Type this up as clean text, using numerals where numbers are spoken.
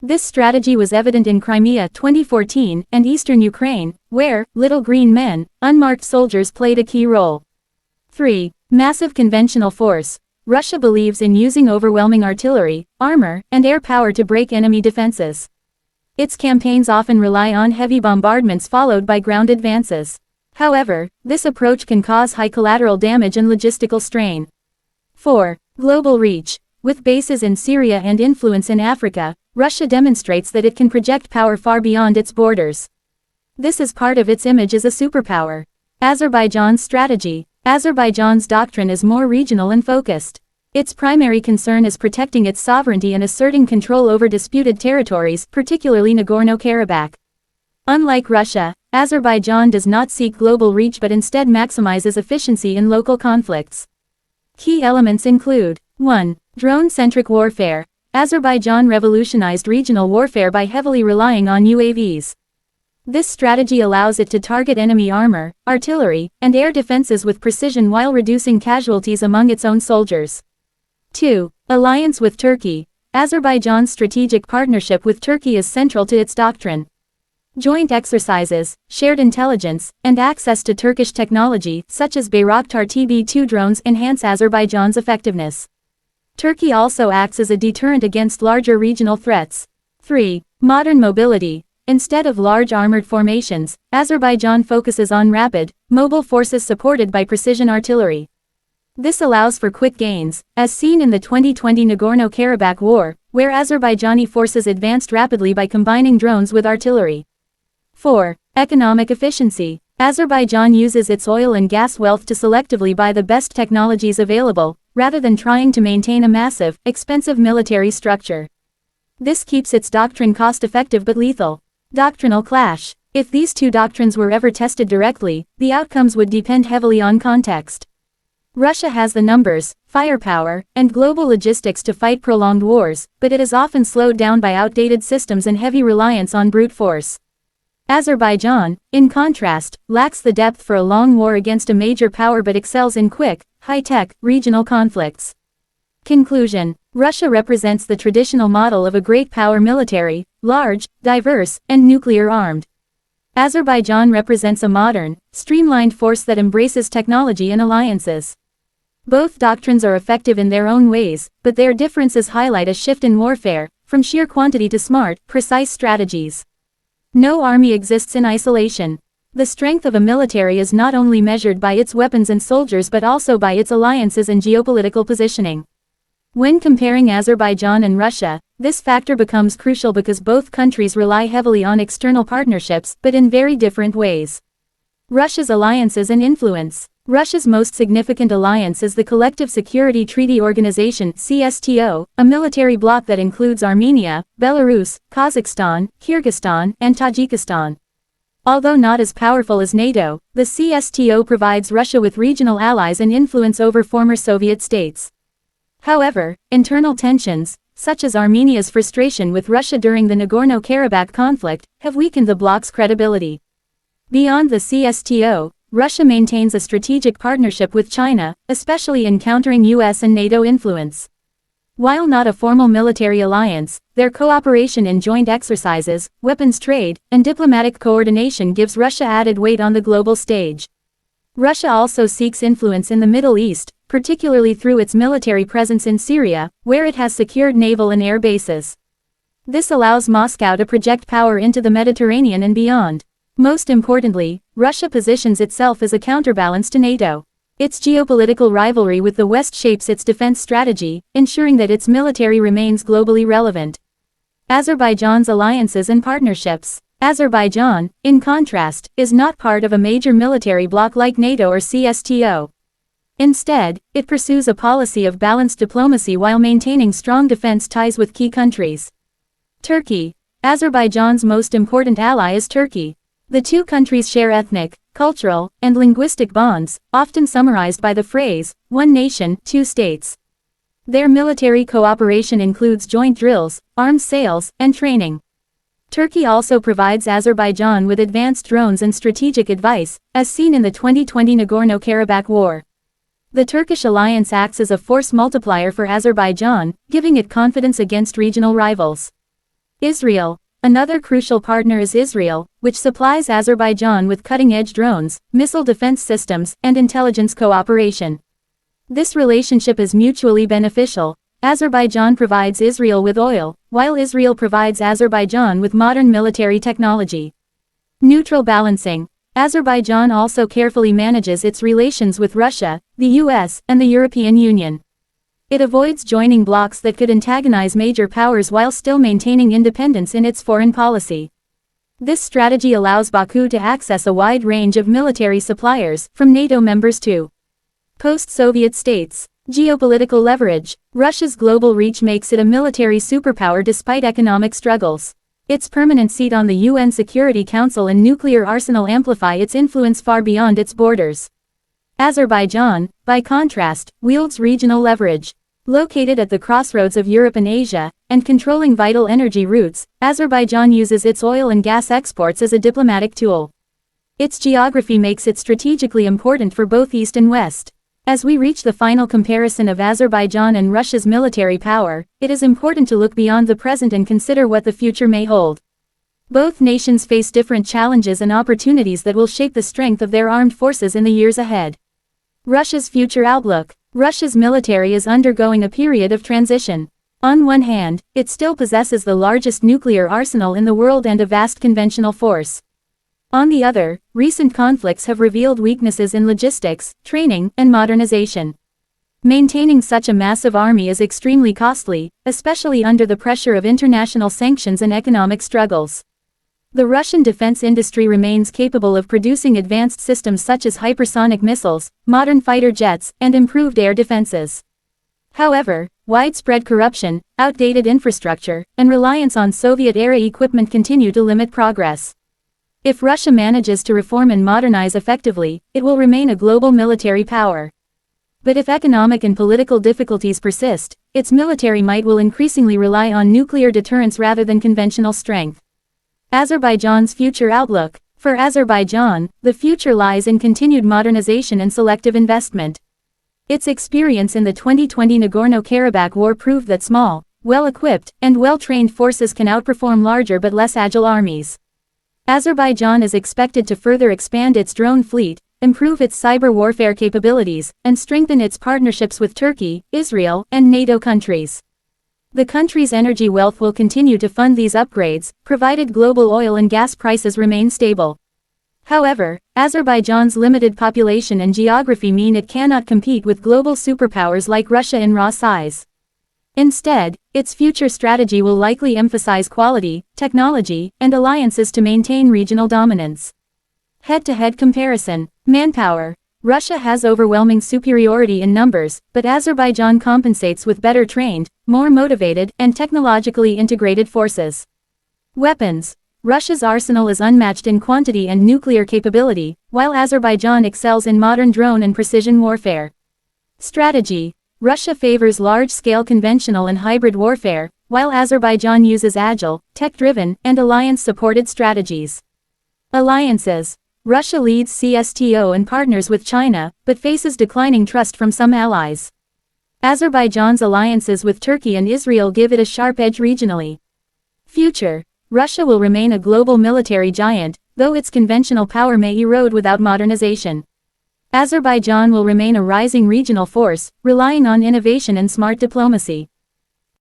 This strategy was evident in Crimea 2014 and eastern Ukraine, where little green men, unmarked soldiers played a key role. 3. Massive conventional force. Russia believes in using overwhelming artillery, armor, and air power to break enemy defenses. Its campaigns often rely on heavy bombardments followed by ground advances. However, this approach can cause high collateral damage and logistical strain. 4. Global reach. With bases in Syria and influence in Africa, Russia demonstrates that it can project power far beyond its borders. This is part of its image as a superpower. Azerbaijan's strategy. Azerbaijan's doctrine is more regional and focused. Its primary concern is protecting its sovereignty and asserting control over disputed territories, particularly Nagorno-Karabakh. Unlike Russia, Azerbaijan does not seek global reach but instead maximizes efficiency in local conflicts. Key elements include 1. Drone-centric warfare. Azerbaijan revolutionized regional warfare by heavily relying on UAVs. This strategy allows it to target enemy armor, artillery, and air defenses with precision while reducing casualties among its own soldiers. 2. Alliance with Turkey. Azerbaijan's strategic partnership with Turkey is central to its doctrine. Joint exercises, shared intelligence, and access to Turkish technology, such as Bayraktar TB2 drones, enhance Azerbaijan's effectiveness. Turkey also acts as a deterrent against larger regional threats. 3. Modern mobility. Instead of large armored formations, Azerbaijan focuses on rapid, mobile forces supported by precision artillery. This allows for quick gains, as seen in the 2020 Nagorno-Karabakh War, where Azerbaijani forces advanced rapidly by combining drones with artillery. 4. Economic efficiency. Azerbaijan uses its oil and gas wealth to selectively buy the best technologies available, rather than trying to maintain a massive, expensive military structure. This keeps its doctrine cost-effective but lethal. Doctrinal clash. If these two doctrines were ever tested directly, the outcomes would depend heavily on context. Russia has the numbers, firepower, and global logistics to fight prolonged wars, but it is often slowed down by outdated systems and heavy reliance on brute force. Azerbaijan, in contrast, lacks the depth for a long war against a major power but excels in quick, high-tech, regional conflicts. Conclusion. Russia represents the traditional model of a great power military, large, diverse, and nuclear-armed. Azerbaijan represents a modern, streamlined force that embraces technology and alliances. Both doctrines are effective in their own ways, but their differences highlight a shift in warfare, from sheer quantity to smart, precise strategies. No army exists in isolation. The strength of a military is not only measured by its weapons and soldiers but also by its alliances and geopolitical positioning. When comparing Azerbaijan and Russia, this factor becomes crucial because both countries rely heavily on external partnerships, but in very different ways. Russia's alliances and influence. Russia's most significant alliance is the Collective Security Treaty Organization (CSTO), a military bloc that includes Armenia, Belarus, Kazakhstan, Kyrgyzstan, and Tajikistan. Although not as powerful as NATO, the CSTO provides Russia with regional allies and influence over former Soviet states. However, internal tensions, such as Armenia's frustration with Russia during the Nagorno-Karabakh conflict, have weakened the bloc's credibility. Beyond the CSTO, Russia maintains a strategic partnership with China, especially in countering US and NATO influence. While not a formal military alliance, their cooperation in joint exercises, weapons trade, and diplomatic coordination gives Russia added weight on the global stage. Russia also seeks influence in the Middle East, particularly through its military presence in Syria, where it has secured naval and air bases. This allows Moscow to project power into the Mediterranean and beyond. Most importantly, Russia positions itself as a counterbalance to NATO. Its geopolitical rivalry with the West shapes its defense strategy, ensuring that its military remains globally relevant. Azerbaijan's alliances and partnerships. Azerbaijan, in contrast, is not part of a major military bloc like NATO or CSTO. Instead, it pursues a policy of balanced diplomacy while maintaining strong defense ties with key countries. Turkey. Azerbaijan's most important ally is Turkey. The two countries share ethnic, cultural, and linguistic bonds, often summarized by the phrase, "one nation, two states." Their military cooperation includes joint drills, arms sales, and training. Turkey also provides Azerbaijan with advanced drones and strategic advice, as seen in the 2020 Nagorno-Karabakh War. The Turkish alliance acts as a force multiplier for Azerbaijan, giving it confidence against regional rivals. Israel. Another crucial partner is Israel, which supplies Azerbaijan with cutting-edge drones, missile defense systems, and intelligence cooperation. This relationship is mutually beneficial. Azerbaijan provides Israel with oil, while Israel provides Azerbaijan with modern military technology. Neutral balancing. Azerbaijan also carefully manages its relations with Russia, the US, and the European Union. It avoids joining blocs that could antagonize major powers while still maintaining independence in its foreign policy. This strategy allows Baku to access a wide range of military suppliers, from NATO members to post-Soviet states. Geopolitical leverage. Russia's global reach makes it a military superpower despite economic struggles. Its permanent seat on the UN Security Council and nuclear arsenal amplify its influence far beyond its borders. Azerbaijan, by contrast, wields regional leverage. Located at the crossroads of Europe and Asia, and controlling vital energy routes, Azerbaijan uses its oil and gas exports as a diplomatic tool. Its geography makes it strategically important for both East and West. As we reach the final comparison of Azerbaijan and Russia's military power, it is important to look beyond the present and consider what the future may hold. Both nations face different challenges and opportunities that will shape the strength of their armed forces in the years ahead. Russia's future outlook. Russia's military is undergoing a period of transition. On one hand, it still possesses the largest nuclear arsenal in the world and a vast conventional force. On the other, recent conflicts have revealed weaknesses in logistics, training, and modernization. Maintaining such a massive army is extremely costly, especially under the pressure of international sanctions and economic struggles. The Russian defense industry remains capable of producing advanced systems such as hypersonic missiles, modern fighter jets, and improved air defenses. However, widespread corruption, outdated infrastructure, and reliance on Soviet-era equipment continue to limit progress. If Russia manages to reform and modernize effectively, it will remain a global military power. But if economic and political difficulties persist, its military might will increasingly rely on nuclear deterrence rather than conventional strength. Azerbaijan's future outlook. For Azerbaijan, the future lies in continued modernization and selective investment. Its experience in the 2020 Nagorno-Karabakh war proved that small, well-equipped, and well-trained forces can outperform larger but less agile armies. Azerbaijan is expected to further expand its drone fleet, improve its cyber warfare capabilities, and strengthen its partnerships with Turkey, Israel, and NATO countries. The country's energy wealth will continue to fund these upgrades, provided global oil and gas prices remain stable. However, Azerbaijan's limited population and geography mean it cannot compete with global superpowers like Russia in raw size. Instead, its future strategy will likely emphasize quality, technology, and alliances to maintain regional dominance. Head-to-head comparison. Manpower. Russia has overwhelming superiority in numbers, but Azerbaijan compensates with better trained, more motivated, and technologically integrated forces. Weapons. Russia's arsenal is unmatched in quantity and nuclear capability, while Azerbaijan excels in modern drone and precision warfare. Strategy. Russia favors large-scale conventional and hybrid warfare, while Azerbaijan uses agile, tech-driven, and alliance-supported strategies. Alliances. Russia leads CSTO and partners with China, but faces declining trust from some allies. Azerbaijan's alliances with Turkey and Israel give it a sharp edge regionally. Future. Russia will remain a global military giant, though its conventional power may erode without modernization. Azerbaijan will remain a rising regional force, relying on innovation and smart diplomacy.